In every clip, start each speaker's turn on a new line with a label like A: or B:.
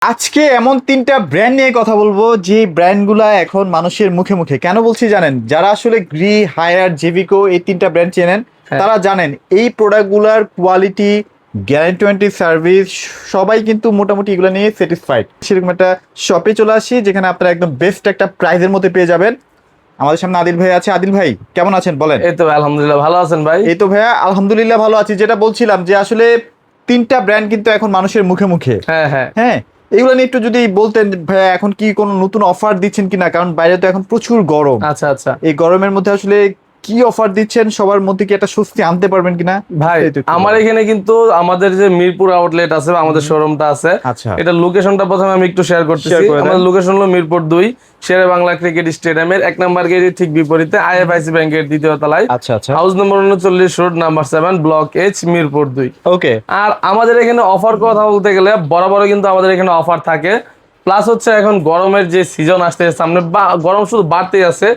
A: আজকে এমন তিনটা ব্র্যান্ড নিয়ে কথা বলবো যে ব্র্যান্ডগুলা এখন মানুষের মুখে মুখে। কেন বলছি জানেন? যারা আসলে গ্রি, হায়ার, জেভিকো এই তিনটা ব্র্যান্ড চেনেন
B: হ্যাঁ।
A: তারা জানেন এই প্রোডাক্টগুলার কোয়ালিটি, গ্যারান্টি সার্ভিস সবাই কিন্তু মোটামুটি এগুলো নিয়ে স্যাটিসফাইড। সেরকম একটা শপে চলে আসি যেখানে আপনারা একদম বেস্ট একটা প্রাইজের মধ্যে পেয়ে যাবেন। আমাদের সামনে আদিল ভাই আছে। আদিল ভাই কেমন আছেন বলেন?
B: এই তো আলহামদুলিল্লাহ, ভালো আছেন ভাই?
A: এই তো ভাইয়া আলহামদুলিল্লাহ ভালো আছি। যেটা বলছিলাম যে আসলে তিনটা ব্র্যান্ড কিন্তু এখন মানুষের মুখে মুখে।
B: হ্যাঁ হ্যাঁ
A: হ্যাঁ, এগুলো নিয়ে একটু যদি বলতেন ভাইয়া, এখন কি কোনো নতুন অফার দিচ্ছেন কিনা? কারণ বাইরে তো এখন প্রচুর গরম।
B: আচ্ছা আচ্ছা
A: এই গরমের মধ্যে আসলে কি অফার দিচ্ছেন, সবার মধ্যে কি একটা স্বস্তি আনতে পারবেন কিনা
B: ভাই,
A: এই তো একটু
B: আমার
A: বলেন।
B: এখানে কিন্তু আমাদের যে মিরপুর আউটলেট আছে বা আমাদের শোরুমটা আছে,
A: আচ্ছা
B: এটা লোকেশনটা প্রথমে আমি একটু শেয়ার করতেছি।
A: Share করে দেন।
B: আমাদের লোকেশন হলো মিরপুর 2 শেরে বাংলা ক্রিকেট স্টেডিয়ামের 1 নম্বর গেটের ঠিক বিপরীতে আইএফআইসি ব্যাংকের দ্বিতীয় তলায়,
A: আচ্ছা আচ্ছা
B: হাউস নম্বর 39 road number 7 block H Mirpur 2।
A: ওকে।
B: আর আমাদের এখানে অফার কথা বলতে গেলে বরাবরই কিন্তু আমাদের এখানে অফার থাকে। প্লাস হচ্ছে এখন গরমের যে সিজন আসতে সামনে, বা গরম শুধু বাড়তেই আছে,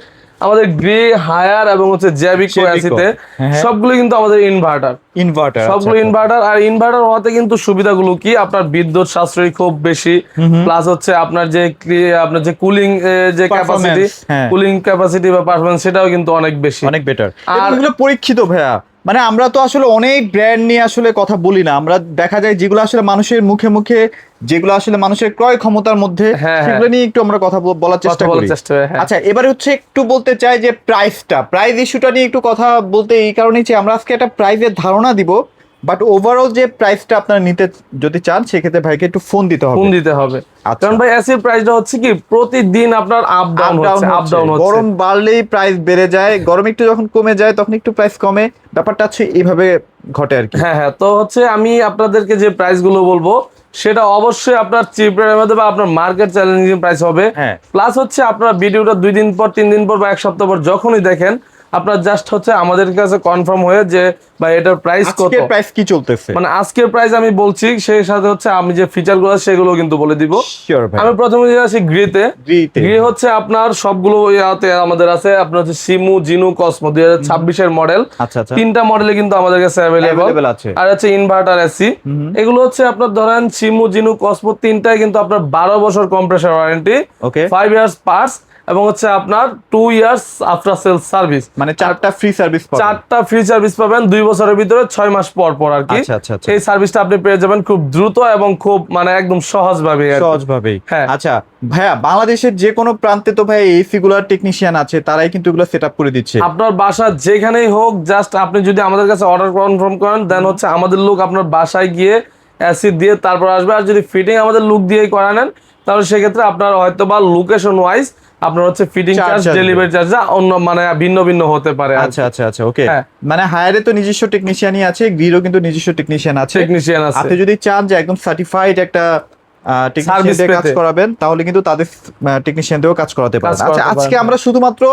B: আমাদের গ্রে, হায়ার এবং হচ্ছে জেভিকো
A: Jayvico,
B: অ্যাসিতে
A: হ্যাঁ।
B: সবগুলো কিন্তু আমাদের ইনভার্টার,
A: ইনভার্টার
B: সবগুলো ইনভার্টার। আর ইনভার্টার হওয়াতে কিন্তু সুবিধাগুলো কি, আপনার বিদ্যুৎ সাশ্রয় খুব বেশি। প্লাস হচ্ছে আপনার যে কুলিং যে ক্যাপাসিটি,
A: Performance, হ্যাঁ।
B: কুলিং ক্যাপাসিটি বা পারফরম্যান্স সেটাও কিন্তু অনেক বেশি।
A: অনেক বেটার।
B: আর-
A: আর এগুলো পরীক্ষিত ভাইয়া। মানে আমরা তো আসলে অনেক ব্র্যান্ড নিয়ে আসলে কথা বলি না, আমরা দেখা যায় যেগুলো আসলে মানুষের মুখে মুখে, যেগুলো আসলে মানুষের ক্রয় ক্ষমতার মধ্যে,
B: হ্যাঁ, হ্যাঁ।
A: সেগুলো নিয়ে একটু আমরা কথা বলার চেষ্টা করি।
B: হ্যাঁ।
A: আচ্ছা, এবারে হচ্ছে একটু বলতে চাই যে প্রাইস ইস্যুটা নিয়ে একটু কথা বলতে এই কারণেই যে আমরা আজকে একটা প্রাইসের ধারণা দিব, বাট ওভারঅল যে প্রাইসটা আপনারা নিতে যদি চান সেক্ষেত্রে ভাইকে একটু ফোন দিতে হবে।
B: ফোন দিতে হবে।
A: আচ্ছা।
B: কারণ ভাই এসির প্রাইসটা হচ্ছে কি প্রতিদিন আপনার আপ ডাউন হচ্ছে।
A: গরম বাড়লেই প্রাইস বেড়ে যায়, গরম একটু যখন কমে যায় তখন একটু প্রাইস কমে। ব্যাপারটা হচ্ছে এইভাবে ঘটে আর কি।
B: হ্যাঁ হ্যাঁ, তো হচ্ছে আমি আপনাদেরকে যে প্রাইস গুলো বলবো সেটা অবশ্যই আপনার চিপ রেটের মধ্যে বা আপনার মার্কেট চ্যালেঞ্জিং প্রাইস হবে।
A: হ্যাঁ।
B: প্লাস হচ্ছে আপনার ভিডিওটা 2 দিন পর, 3 দিন পর বা 1 সপ্তাহ পর যখনই দেখেন, আপনার জাস্ট হচ্ছে আমাদের কাছে কনফার্ম হয়ে যে ভাই এটার প্রাইস কত,
A: আজকের প্রাইস কি চলতেছে।
B: মানে আজকের প্রাইস আমি বলছি, সেই সাথে হচ্ছে আমি যে ফিচার গুলো আছে সেগুলো কিন্তু বলে দিব।
A: শিওর ভাই।
B: আমি প্রথমে যে আছি গ্রিতে।
A: গ্রিতে।
B: গ্রি হচ্ছে আপনার সবগুলো ইয়াতে আমাদের আছে, আপনার হচ্ছে সিমু, জিনু, কসমো 2026 এর মডেল।
A: আচ্ছা আচ্ছা।
B: তিনটা মডেলে কিন্তু আমাদের কাছে
A: Available
B: অ্যাভেলেবল
A: আছে।
B: আর হচ্ছে ইনভার্টার এসি। এগুলো হচ্ছে আপনার ধরেন সিমু, জিনু, কসমো তিনটায় কিন্তু আপনার 12 বছর কম্প্রেসর ওয়ারেন্টি,
A: ওকে।
B: 5 ইয়ার্স পার্টস এবং হচ্ছে আপনার 2 ইয়ার্স আফটার সেল সার্ভিস।
A: মানে 4টা ফ্রি সার্ভিস পাবেন।
B: 4টা ফ্রি সার্ভিস পাবেন 2 বছরের ভিতরে 6 মাস পর পর আর কি।
A: আচ্ছা, আচ্ছা, আচ্ছা।
B: এই সার্ভিসটা আপনি পেয়ে যাবেন খুব দ্রুত এবং খুব মানে একদম সহজভাবে আর কি।
A: সহজভাবেই।
B: হ্যাঁ।
A: আচ্ছা ভাইয়া, বাংলাদেশের যে কোনো প্রান্তে তো ভাই এসি গুলার টেকনিশিয়ান আছে, তারাই কিন্তু এগুলো সেট আপ করে দিচ্ছে।
B: আপনার বাসা যেখানেই হোক, জাস্ট আপনি যদি আমাদের কাছে অর্ডার কনফার্ম করেন, দেন হচ্ছে আমাদের লোক আপনার বাসায় গিয়ে অ্যাসিড দিয়ে তারপর আসবে। আর যদি ফিটিং আমাদের লোক দিয়েই করা নেন, তাহলে সেক্ষেত্রে আপনার হয়তো বা লোকেশন ওয়াইজ আপনার হচ্ছে ফিটিং
A: Charge
B: চার্জ,
A: আসবে।
B: ডেলিভারি চার্জ অন্য মানে ভিন্ন ভিন্ন হতে পারে আর কি।
A: আচ্ছা আচ্ছা আচ্ছা, ওকে।
B: হ্যাঁ।
A: মানে হায়ারে তো নিজস্ব টেকনিশিয়ানই আছে, গ্রিরও কিন্তু নিজস্ব টেকনিশিয়ান আছে।
B: টেকনিশিয়ান আছে।
A: আপনি যদি চান যে একদম সার্টিফাইড একটা টেকনিশিয়ান
B: Service
A: দিয়ে কাজ
B: পেতে।
A: করাবেন, তাহলে কিন্তু তাদের টেকনিশিয়ান দিয়েও কাজ করাতে পারেন।
B: কাজ করাতে
A: আচ্ছা, আজকে
B: পারেন।
A: আমরা শুধুমাত্র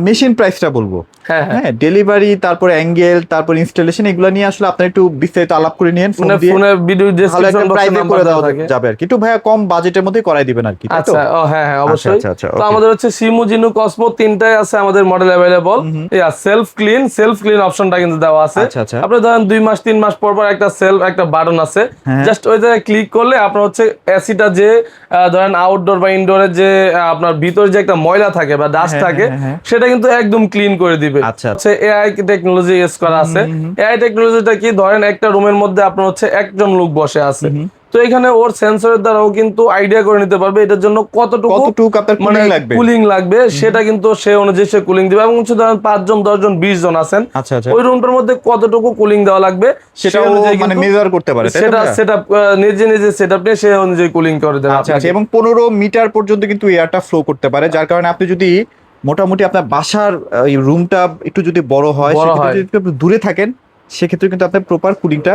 A: মেশিন প্রাইসটা বলবো।
B: হ্যাঁ হ্যাঁ,
A: হ্যাঁ, ডেলিভারি, তারপর অ্যাঙ্গেল, তারপর ইনস্টলেশন, এগুলো নিয়ে আসলে আপনি একটু বিস্তারিত আলাপ করে নিন ফোন
B: মানে
A: দিয়ে।
B: ফোনে ভিডিও
A: ভালো
B: ডেসক্রিপশন
A: একটা
B: বক্সে
A: প্রাইসে
B: নাম্বার
A: করে
B: দেওয়া
A: দেওয়া
B: থাকে।
A: যাবে আর কি, একটু ভাইয়া কম বাজেটের মধ্যে করাই দিবেন আর কি, তাই তো?
B: আচ্ছা, ও হ্যাঁ হ্যাঁ অবশ্যই।
A: আচ্ছা, আচ্ছা,
B: তো
A: okay.
B: আমাদের হচ্ছে সিমু, জিনু, কসমো তিনটাই আছে আমাদের মডেল অ্যাভেলেবল। সেলফ ক্লিন অপশনটা কিন্তু দেওয়া আছে।
A: আচ্ছা, আচ্ছা।
B: আপনি ধরেন 2 মাস 3 মাস পর পর একটা বাটন আছে,
A: হ্যাঁ।
B: জাস্ট ওই জায়গায় ক্লিক করলে আপনার হচ্ছে এসিটা যে ধরেন আউটডোর বা ইনডোরের যে আপনার ভিতরে যে একটা ময়লা থাকে বা ডাস্ট
A: হ্যাঁ,
B: থাকে,
A: হ্যাঁ, হ্যাঁ।
B: সেটা কিন্তু একদম ক্লিন করে দিবে।
A: আচ্ছা।
B: হচ্ছে এআই টেকনোলজি ইউজ করা আছে। এআই টেকনোলজিটা কি, ধরেন একটা রুমের মধ্যে আপনার হচ্ছে একজন লোক বসে আছে, তো এখানে ওর সেন্সরের দ্বারাও কিন্তু আইডিয়া করে নিতে পারবে এটার জন্য কতটুকু
A: আপনার
B: মানে
A: cooling লাগবে।
B: কুলিং লাগবে, সেটা কিন্তু সে অনুযায়ী সে কুলিং দিবে। এবং হচ্ছে ধরেন 5 জন 10 জন 20 জন আছেন,
A: আচ্ছা, আচ্ছা।
B: ওই রুমটার মধ্যে কতটুকু কুলিং দেওয়া লাগবে
A: সেটাও
B: সেই অনুযায়ী
A: মানে
B: কিন্তু
A: মেজার করতে পারে, তাই তো
B: সেটা
A: ভাইয়া?
B: সেটআপ নিজে সেটআপ নিয়ে সে অনুযায়ী কুলিং করে দেবে
A: আচ্ছা আচ্ছা,
B: আপনাকে।
A: এবং 15 মিটার পর্যন্ত কিন্তু এয়ারটা ফ্লো করতে পারে, যার কারণে আপনি যদি মোটামুটি আপনার বাসার রুমটা একটু যদি বড় হয়,
B: বড়
A: সেক্ষেত্রে
B: হয়।
A: যদি একটু দূরে থাকেন, সেক্ষেত্রে কিন্তু আপনি প্রপার কুলিংটা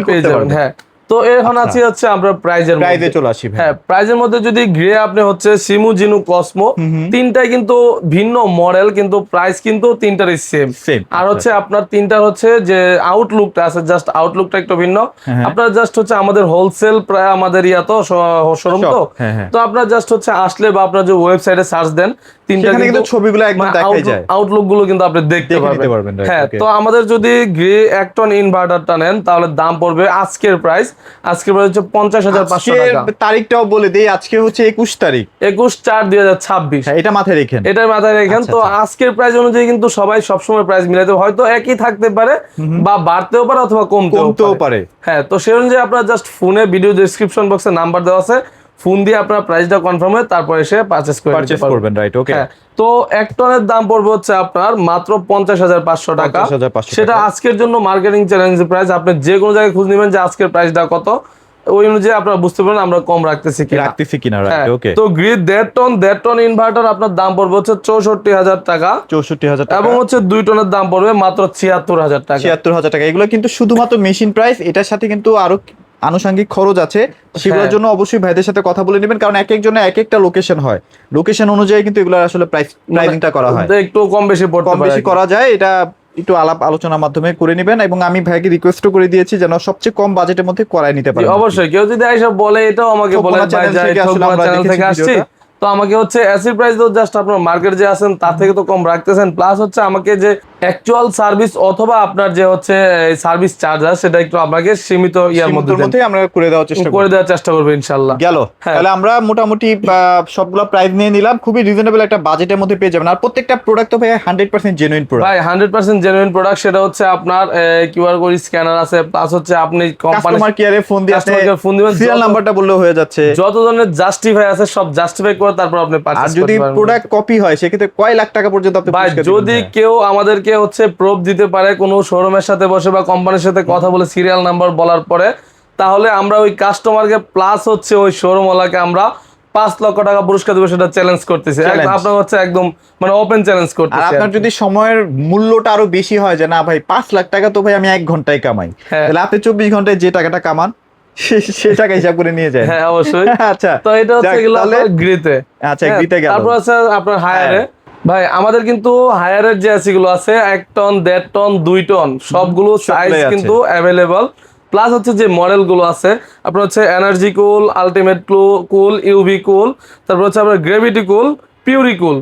B: পেয়ে যাবেন। হ্যাঁ, তো এখন
A: আচ্ছা।
B: আছে হচ্ছে আমরা প্রাইজের
A: প্রাইজে চলে আসি ভাই।
B: হ্যাঁ, প্রাইজের মধ্যে যদি গ্রে আপনি হচ্ছে সিমু, জিনু, কসমো তিনটাই কিন্তু ভিন্ন মডেল, কিন্তু প্রাইস কিন্তু তিনটারই সেম।
A: Same,
B: আর হচ্ছে আপনার তিনটার হচ্ছে যে আউটলুকটা আছে, জাস্ট আউটলুকটা একটু ভিন্ন।
A: হ্যাঁ।
B: আপনার জাস্ট হচ্ছে আমাদের হোলসেল প্রায় আমাদের তো শোরুম তো,
A: হ্যাঁ, হ্যাঁ।
B: তো আপনার জাস্ট হচ্ছে আসলে বা আপনার যে ওয়েবসাইটে সার্চ দেন, তিনটা
A: সেখানে কিন্তু ছবিগুলো একদম দেখাই যায়।
B: আউটলুক গুলো কিন্তু আপনি দেখতে
A: দেখে নিতে পারবেন,
B: পারবেন।
A: right,
B: হ্যাঁ,
A: okay.
B: তো আমাদের যদি গ্রে 1 টন ইনভার্টারটা নেন, তাহলে দাম পড়বে আজকের প্রাইস আজকের প্রাইস হচ্ছে 50,500 টাকা।
A: তারিখটাও বলে দেই, আজকে হচ্ছে 21 তারিখ,
B: 21/4/2026।
A: এটা মাথায় রেখেন।
B: এটার মাথায় রেখেন।
A: আচ্ছা,
B: তো
A: আচ্ছা।
B: আজকের প্রাইস অনুযায়ী কিন্তু সবাই সবসময় প্রাইস মিলাতে, হয়তো একই থাকতে পারে বা বাড়তেও পারে অথবা কমতেও পারে। হ্যাঁ, তো সেই অনুযায়ী আপনার জাস্ট ফোনে ভিডিও ডেসক্রিপশন বক্সে নাম্বার দেওয়া আছে, ফোন দিয়ে আপনার প্রাইসটা কনফার্ম হয় তারপর এসে পারচেজ
A: করবেন, রাইট? ওকে।
B: তো 1 টনের দাম পড়বে হচ্ছে আপনার মাত্র 50,500 টাকা।
A: 50,500
B: সেটা
A: টাকা।
B: আজকের জন্য মার্কেটিং চ্যালেঞ্জ প্রাইস। আপনি যে কোনো জায়গায় খোঁজ নেবেন যে আজকের প্রাইসটা কত, ওই অনুযায়ী আপনারা বুঝতে পারবেন আমরা কম রাখতেছি
A: কিনা, রাইট? ওকে।
B: তো গ্রিড 1.5 টন ইনভার্টার আপনার দাম পড়বে হচ্ছে 64,000 টাকা।
A: 64,000 টাকা।
B: এবং হচ্ছে 2 টনের দাম পড়বে মাত্র 76,000 টাকা।
A: 76,000 টাকা। এগুলো কিন্তু শুধুমাত্র মেশিন প্রাইস, এটার সাথে কিন্তু আরো আনুষঙ্গিক খরচ আছে, সেগুলোর জন্য অবশ্যই ভাইদের সাথে কথা বলে নেবেন, কারণ এক একজনের এক একটা লোকেশন হয়, লোকেশন অনুযায়ী কিন্তু এগুলো আসলে প্রাইসিংটা করা হয়,
B: একটু কম বেশি
A: করা যায়। এটা একটু আলাপ আলোচনার মাধ্যমে করে নেবেন, এবং আমি ভাইকে রিকোয়েস্টও করে দিয়েছি যেন সবচেয়ে কম বাজেটের মধ্যে করায় নিতে পারেন।
B: অবশ্যই কেউ যদি এসে বলে, এটাও আমাকে বলে চ্যানেল থেকে আসছি, তো আমাকে হচ্ছে অ্যাসিড প্রাইস তো জাস্ট আপনার মার্কেট যে আছেন তার থেকে তো কম রাখতেছেন, প্লাস হচ্ছে আমাকে যে অ্যাকচুয়াল সার্ভিস অথবা আপনার যে হচ্ছে সার্ভিস চার্জার সেটা একটু আপনাকে সীমিত ইয়ার মধ্যে
A: আমরা করে দেওয়ার
B: চেষ্টা করবো ইনশাআল্লাহ।
A: গেল। তাহলে আমরা মোটামুটি সবগুলো প্রাইস নিয়ে নিলাম, খুবই রিজনেবল একটা বাজেটের মধ্যে পেয়ে যাবেন। আর প্রত্যেকটা প্রোডাক্ট তো ভাই 100% জেনুইন প্রোডাক্ট।
B: ভাই 100% জেনুইন প্রোডাক্ট। সেটা হচ্ছে আপনার কিউআর কোড স্ক্যানার আছে, প্লাস হচ্ছে আপনি
A: কাস্টমার কেয়ারে ফোন দিয়ে
B: ফোন দিবেন,
A: সিরিয়াল নাম্বারটা বললেও হয়ে যাচ্ছে।
B: যত ধরনের জাস্টিফাই আছে সব জাস্টিফাই করে তারপর আপনি পারচেজ করতে পারবেন।
A: আর যদি প্রোডাক্ট কপি হয় সেক্ষেত্রে কয় লাখ টাকা পর্যন্ত আপনি
B: ভাই যদি কেউ আমাদেরকে হচ্ছে প্রুফ দিতে পারে কোনো শোরুমের সাথে বসে বা কোম্পানির সাথে কথা বলে সিরিয়াল নাম্বার বলার পরে, তাহলে আমরা ওই কাস্টমারকে প্লাস হচ্ছে ওই শোরুম ওয়ালাকে আমরা 5 লক্ষ টাকা পুরস্কার দেবো, সেটা চ্যালেঞ্জ করতেছি। আপনার হচ্ছে একদম মানে ওপেন চ্যালেঞ্জ করতেছি।
A: আর আপনার যদি সময়ের মূল্যটা আরো বেশি হয় যে না ভাই 5 লাখ টাকা তো ভাই আমি 1 ঘন্টায় কামাই, তাহলে আপনি 24 ঘন্টায় যে টাকাটা কামান সে টাকা হিসাব করে নিয়ে যায়।
B: হ্যাঁ অবশ্যই।
A: আচ্ছা,
B: তো এটা হচ্ছে এগুলো গ্রিতে।
A: আচ্ছা, গ্রিতে গেল।
B: তারপর আছে আপনার হায়ারে। ভাই আমাদের কিন্তু হায়ারের যে এসি গুলো আছে 1 টন 1.5 টন 2 টন সবগুলো সাইজ কিন্তু অ্যাভেলেবল। প্লাস হচ্ছে যে মডেল গুলো আছে আপনার হচ্ছে এনার্জি কুল, আলটিমেট কুল, ইউভি কুল, তারপর হচ্ছে আপনার গ্রেভিটি কুল, পিউরি কুল,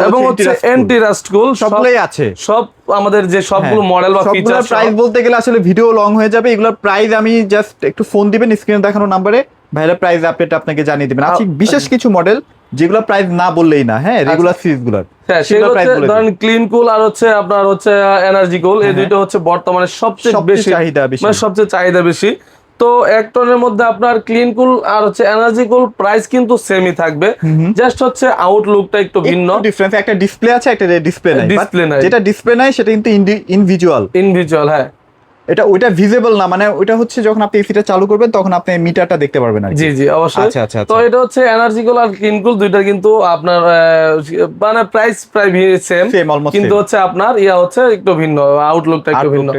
B: এবং হচ্ছে এন্টি রাস্ট কুল,
A: সবগুলোই আছে।
B: সব আমাদের যে সবগুলো মডেল বা ফিচার।
A: প্রাইস বলতে গেলে আসলে ভিডিও লং হয়ে যাবে, এগুলোর প্রাইস আমি জাস্ট একটু ফোন দিবেন স্ক্রিনে দেখানো নাম্বারে, ভাইরা প্রাইস আপডেট আপনাকে জানিয়ে দিবেন। আছে বিশেষ কিছু মডেল যেগুলো প্রাইস না বললেই না, হ্যাঁ রেগুলার সিরিজগুলোর।
B: হ্যাঁ সেগুলো হচ্ছে ধরেন ক্লিন কুল আর হচ্ছে আপনার হচ্ছে এনার্জি কুল, এই দুটো হচ্ছে বর্তমানে সবচেয়ে বেশি চাহিদা, মানে সবচেয়ে চাহিদা বেশি। তো 1 টনের মধ্যে আপনার ক্লিন কুল আর হচ্ছে এনার্জি কুল প্রাইস কিন্তু সেমই থাকবে, জাস্ট হচ্ছে আউটলুকটা একটু ভিন্ন
A: ডিফারেন্স। একটা ডিসপ্লে আছে, একটা ডিসপ্লে নাই। যেটা ডিসপ্লে নাই সেটা কিন্তু ইনভিজুয়াল।
B: হ্যাঁ
A: এটা ওইটা ভিজিবল না, মানে ওইটা হচ্ছে যখন আপনি এসিটা চালু করবেন তখন আপনি মিটারটা দেখতে পারবেন আর
B: জি জি অবশ্যই।
A: আচ্ছা।
B: তো এটা হচ্ছে এনার্জি কুল আর ক্লিন কুল দুইটা কিন্তু আপনার মানে প্রাইস প্রায় সেম, কিন্তু হচ্ছে আপনার ইয়া হচ্ছে একটু ভিন্ন, আউটলুকটা একটু ভিন্ন।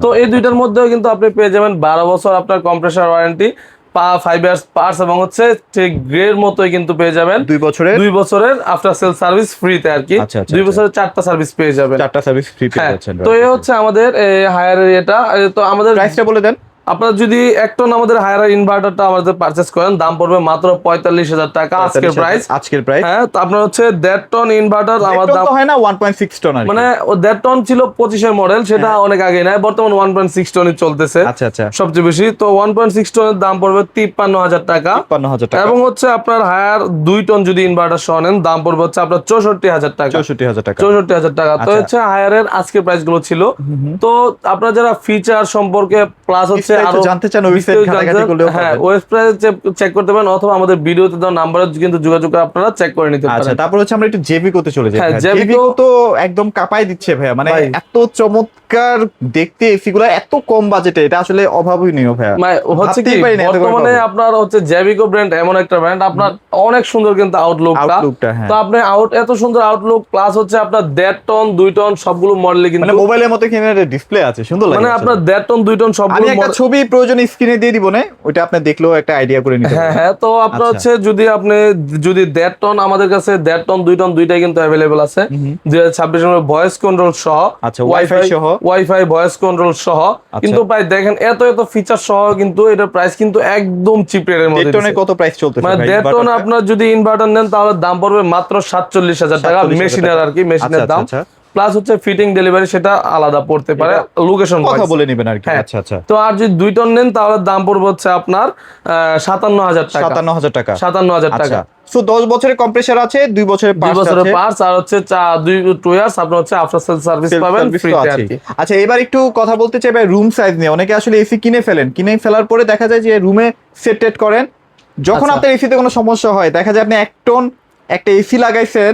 B: তো এই দুইটার মধ্যেও কিন্তু আপনি পেয়ে যাবেন 12 বছর আপনার কম্প্রেসার ওয়ারেন্টি, 5 ইয়ার্স পার্টস, এবং হচ্ছে ঠিক গ্রের মতোই কিন্তু পেয়ে যাবেন 2 বছরের আফটার সেল সার্ভিস ফ্রিতে আর কি। 2 বছরের 4টা সার্ভিস পেয়ে যাবেন, 4টা সার্ভিস ফ্রি পেয়ে যাচ্ছেন। তো এই হচ্ছে আমাদের হায়ারের এটা। তো আমাদের প্রাইসটা বলে দেন। আপনারা যদি 1 টন আমাদের হায়ার ইনভার্টারটা আমাদের পারচেজ করেন দাম পড়বে মাত্র 45,000 টাকা আজকের প্রাইস। হ্যাঁ, তো আপনার হচ্ছে 1.5 টন ইনভার্টার আমার দাম হয় না 1.6 টন, মানে 1.5 টন ছিল 25 এর মডেল, সেটা অনেক আগে নাই, বর্তমানে 1.6 টনই চলতেছে সবচেয়ে বেশি। তো 1.6 টনের দাম পড়বে 53,000 টাকা। এবং হচ্ছে আপনার হায়ার 2 টন যদি ইনভার্টার সহ নেন দাম পড়বে হচ্ছে আপনার 64,000 টাকা। 64,000 টাকা। তো হচ্ছে হায়ারের আজকের প্রাইস গুলো ছিল। তো আপনারা যারা ফিচার সম্পর্কে প্লাস হচ্ছে আরো জানতে চান, ওয়েবসাইট ঘাটাঘাটি করলেও হ্যাঁ ওয়েবসাইট চেক করতে পারেন, অথবা আমাদের ভিডিওতে দেওয়া নাম্বারে কিন্তু যোগাযোগ করে আপনারা চেক করে নিতে পারেন। তারপর হচ্ছে আমরা একটু জেবিকোতে চলে যাই। জেবিকো তো একদম কাঁপাই দিচ্ছে ভাইয়া, মানে এত চমৎকার দেখতে এসিগুলো এত কম বাজেটে, এটা আসলে অভাবনীয় ভাইয়া। হচ্ছে কি বর্তমানে আপনার হচ্ছে জেবিকো ব্র্যান্ড এমন একটা ব্র্যান্ড, আপনার অনেক সুন্দর কিন্তু আউটলুকটা। তো আপনি এত সুন্দর আউটলুক, প্লাস হচ্ছে আপনার 1.5 টন 2 টন সবগুলো মডেলে কিন্তু মানে মোবাইলের মতো কিনে ডিসপ্লে আছে, সুন্দর লাগে। মানে আপনার 1.5 টন 2 টন সবগুলো ছবি প্রয়োজনে স্ক্রিনে দিয়ে দিব না, ওটা আপনি দেখলেও একটা আইডিয়া করে নিতে পারবেন। হ্যাঁ, তো আপনার হচ্ছে যদি 1.5 টন আমাদের কাছে 1.5 টন 2 টন দুইটাই কিন্তু अवेलेबल আছে 2026 এর ভয়েস কন্ট্রোল সহ, আচ্ছা ওয়াইফাই ভয়েস কন্ট্রোল সহ। কিন্তু ভাই দেখেন এত ফিচার সহ কিন্তু এটার প্রাইস কিন্তু একদম চিপ রেটের মধ্যে। 1.5 টনে কত প্রাইস চলতেছে ভাই? 1.5 টন আপনার যদি ইনভার্টার নেন তাহলে দাম পড়বে মাত্র 47,000 টাকা, মেশিনের আর কি, মেশিনের দাম প্লাস হচ্ছে ফিটিং ডেলিভারি সেটা আলাদা পড়তে পারে লোকেশন
A: কথা বলে নেবেন আর কি।
B: হ্যাঁ।
A: আচ্ছা আচ্ছা,
B: তো আর যদি 2 টন নেন তাহলে দাম পড়বে হচ্ছে আপনার 57,000 টাকা।
A: 57,000 টাকা।
B: 57,000 টাকা।
A: আচ্ছা, সো 10 বছরের কম্প্রেসার আছে, 2 বছরের
B: 2
A: পার্টস
B: বছরের
A: আছে,
B: পার্টস আর হচ্ছে 2 ইয়ার্স আপনার হচ্ছে আফটার সেল সার্ভিস
A: সেলফ
B: পাবেন
A: সার্ভিস তো
B: ফ্রিতে আর
A: আছেই।
B: কি।
A: আচ্ছা, এবার একটু কথা বলতে চাই ভাই রুম সাইজ নিয়ে। অনেকে আসলে এসি কিনে ফেলার পরে দেখা যায় যে রুমে সেট করেন, যখন
B: আচ্ছা।
A: আপনার এসিতে কোনো সমস্যা হয় দেখা যায় আপনি 1 টন একটা এসি লাগাইছেন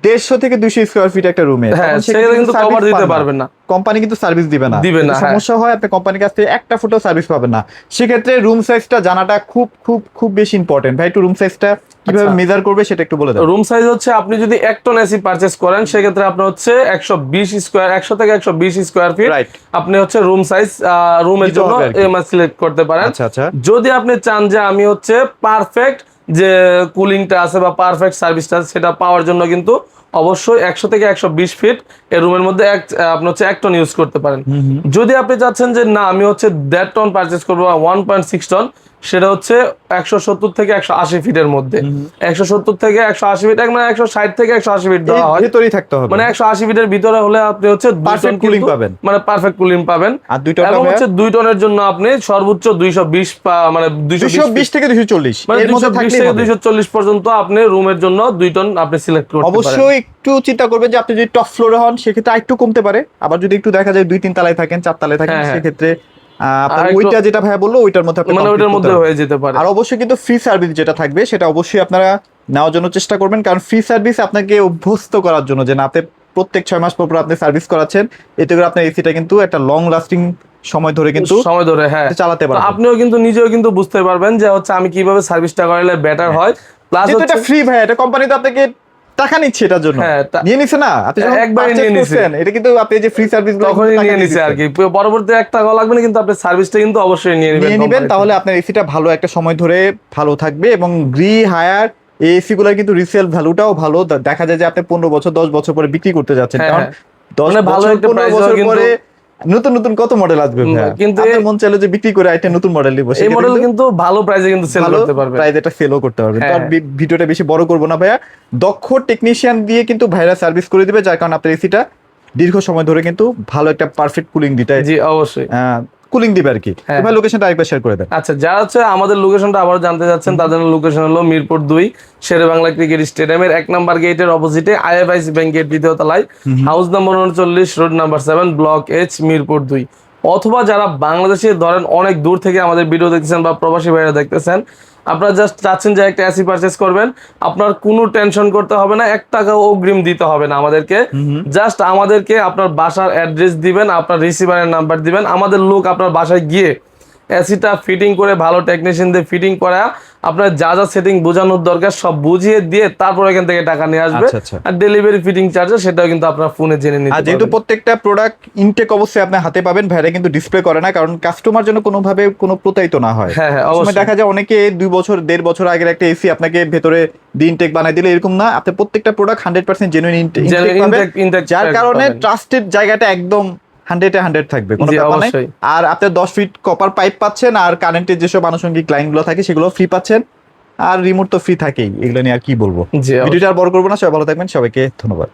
A: 150 থেকে 200 স্কয়ার ফিট একটা রুমে,
B: হ্যাঁ, সেটা কিন্তু কভার দিতে পারবেন না,
A: কোম্পানি কিন্তু সার্ভিস দিবে না।
B: দিবে না,
A: যদি
B: হ্যাঁ।
A: সমস্যা হয় আপনি কোম্পানির কাছ থেকে একটা ফুটও সার্ভিস পাবেন না। সেক্ষেত্রে রুম সাইজটা জানাটা খুব খুব খুব বেশি ইম্পর্টেন্ট ভাই। একটু রুম সাইজটা কিভাবে
B: আচ্ছা।
A: মেজার করবে সেটা একটু বলে দেন।
B: রুম সাইজ হচ্ছে আপনি যদি 1 টন এসি পারচেজ করেন সেক্ষেত্রে আপনার হচ্ছে 100 থেকে 120 স্কয়ার ফিট
A: রাইট,
B: আপনি হচ্ছে রুম সাইজ রুমের
A: দিতে
B: জন্য
A: হবে আর কি।
B: এমআই সিলেক্ট করতে পারেন।
A: আচ্ছা আচ্ছা,
B: যদি আপনি চান যে আমি হচ্ছে পারফেক্ট যে কুলিংটা আছে বা পারফেক্ট সার্ভিসটা সেটা পাওয়ার জন্য কিন্তু অবশ্যই 100 থেকে 120 ফিট এই রুমের মধ্যে আপনি হচ্ছে 1 টন ইউজ করতে পারেন। যদি আপনি চাচ্ছেন যে না আমি হচ্ছে 1.5 টন পারচেজ করবো 1.6 টন, সেটা হচ্ছে 170 থেকে 180 ফিটের মধ্যে। 170 থেকে 180 ফিট মানে 160 থেকে 180 ফিট দেওয়া হয়,
A: ভেতরেই থাকতে হবে,
B: মানে 180 ফিটের ভিতরে হলে আপনি হচ্ছে 2 টন
A: পারফেক্ট কুলিং পাবেন,
B: মানে পারফেক্ট কুলিং পাবেন।
A: আর 2 টন
B: এবং হচ্ছে 2 টনের জন্য আপনি সর্বোচ্চ 220 মানে
A: 220 থেকে 240
B: মানে
A: এর মধ্যে
B: 220
A: থাকলেই
B: থেকে
A: হবে।
B: 240 পর্যন্ত আপনি রুমের জন্য 2 টন আপনি সিলেক্ট করতে পারেন।
A: অবশ্যই একটু চিন্তা করবেন যে আপনি যদি টপ ফ্লোরে হন সেক্ষেত্রে আরেকটু কমতে পারে, আবার যদি একটু দেখা যায় 2-3 তলায় থাকেন 4 তলায় থাকেন
B: হ্যাঁ, হ্যাঁ।
A: সেক্ষেত্রে আপনার
B: আর একটু-
A: ওইটা যেটা ভাইয়া বললো ওইটার মধ্যে আপনি
B: মানে
A: complete
B: ওটার
A: করতে
B: মধ্যে
A: পারবেন।
B: হয়ে যেতে পারে।
A: আর অবশ্যই কিন্তু ফ্রি সার্ভিস যেটা থাকবে সেটা অবশ্যই আপনারা নেওয়ার জন্য চেষ্টা করবেন, কারণ ফ্রি সার্ভিস আপনাকে অভ্যস্ত করার জন্য যে না আপনি প্রত্যেক 6 মাস পর পর আপনি সার্ভিস করাচ্ছেন, এতে করে আপনার এসিটা কিন্তু একটা লং লাস্টিং সময় ধরে কিন্তু
B: সময় ধরে, হ্যাঁ,
A: চালাতে
B: তো
A: পারবেন।
B: আপনিও কিন্তু নিজেও কিন্তু বুঝতে পারবেন যে হচ্ছে আমি কিভাবে সার্ভিসটা করলে বেটার হয়। প্লাস
A: যেহেতু এটা ফ্রি ভাই, এটা কোম্পানি তো আপনাকে টাকা নিচ্ছে এটার জন্য,
B: হ্যাঁ,
A: নিয়ে নিছে না, আপনি যখন
B: একবারই
A: purchase
B: নিয়ে নিছে।
A: করছেন, এটা কিন্তু আপনি যে ফ্রি সার্ভিস
B: তখনই নিয়ে নিছে আর কি, পরবর্তী 1 টাকা লাগবে না, কিন্তু আপনি সার্ভিসটা কিন্তু অবশ্যই নিয়ে
A: নিয়ে
B: নেবেন
A: নিবেন, তাহলে আপনার এসিটা ভালো একটা সময় ধরে ভালো থাকবে। এবং হায়ার এই এসি গুলার কিন্তু রিসেল ভ্যালুটাও ভালো, দেখা যায় যে আপনি 15 বছর 10 বছর পরে বিক্রি করতে যাচ্ছেন,
B: হ্যাঁ,
A: কারণ
B: হ্যাঁ।
A: 10
B: মানে ভালো
A: বছর
B: একটা
A: 15
B: price
A: বছর
B: কিন্তু-
A: পরে নতুন নতুন কত মডেল আসবে ভাইয়া,
B: কিন্তু
A: আপনার মন চাইলে যে বিক্রি করে একটা নতুন মডেল নিব,
B: এই মডেল কিন্তু ভালো প্রাইসে কিন্তু সেল
A: ভালো
B: করতে পারবে।
A: প্রাইস এটা সেলও করতে পারবেন। তো
B: হ্যাঁ,
A: আর ভিডিওটা বেশি বড় করবো না ভাইয়া, দক্ষ টেকনিশিয়ান দিয়ে কিন্তু ভাইরা সার্ভিস করে দিবে, যার কারণে আপনার এসিটা দীর্ঘ সময় ধরে কিন্তু ভালো একটা পারফেক্ট কুলিং দিতে
B: জি অবশ্যই।
A: কুলিং দিবে আর কি।
B: হ্যাঁ।
A: ভাই লোকেশনটা আরেকবার শেয়ার করে দেন।
B: আচ্ছা, যারা হচ্ছে আমাদের লোকেশনটা আবার জানতে যাচ্ছেন তাদের লোকেশন হলো মিরপুর 2 শেরে বাংলা ক্রিকেট স্টেডিয়ামের 1 নাম্বার গেটের অপোজিটে আইএফআইসি ব্যাংকের 2য় তলায়, house number 39, road number 7, block H, Mirpur 2। অথবা যারা বাংলাদেশে ধরেন অনেক দূর থেকে আমাদের ভিডিও দেখতেছেন বা প্রবাসী ভাইরা দেখতেছেন, আপনারা জাস্ট চাচ্ছেন যে একটা এসি পারচেজ করবেন, আপনার কোনো টেনশন করতে হবে না, 1 টাকাও অগ্রিম দিতে হবে না আমাদেরকে। জাস্ট আমাদেরকে আপনার বাসার অ্যাড্রেস দিবেন, আপনার রিসিভারের নাম্বার দিবেন, আমাদের লোক আপনার বাসায় গিয়ে এসিটা ফিটিং করে ভালো টেকনিশিয়ান দিয়ে ফিটিং করা আপনার যা যা সেটিং বোঝানোর দরকার সব বুঝিয়ে দিয়ে তারপর এখান থেকে টাকা নিয়ে আসবে।
A: আচ্ছা, আচ্ছা।
B: আর ডেলিভারি ফিটিং চার্জ সেটাও কিন্তু আপনার ফোনে জেনে নিতে
A: আর যেহেতু
B: পারবেন।
A: প্রত্যেকটা প্রোডাক্ট ইনটেক অবশ্যই আপনার হাতে পাবেন, ভাইরা কিন্তু ডিসপ্লে করে না, কারণ কাস্টমার যেন কোনোভাবে কোনো প্রতারিত না হয়।
B: হ্যাঁ, হ্যাঁ,
A: সময়
B: অবশ্যই।
A: দেখা যায় অনেকে 2 বছর 1.5 বছর আগের একটা এসি আপনাকে ভেতরে ইনটেক বানাই দিলে, এরকম না, আপনি প্রত্যেকটা প্রোডাক্ট 100% জেনুইন ইনটেক পাবেন, যার কারণে ট্রাস্টেড জায়গাটা একদম 100-এ 100 থাকবে, কোনো
B: জি,
A: ব্যাপার নাই।
B: অবশ্যই।
A: আর আপনি 10 ফিট কপার পাইপ পাচ্ছেন, আর কারেন্টের যেসব আনুষঙ্গিক লাইনগুলো থাকে সেগুলো ফ্রি পাচ্ছেন, আর রিমোট তো ফ্রি থাকেই, এগুলো নিয়ে আর কি বলবো।
B: জি, অবশ্যই।
A: ভিডিওটা আর বড় করবো না, সবাই ভালো থাকবেন, সবাইকে ধন্যবাদ।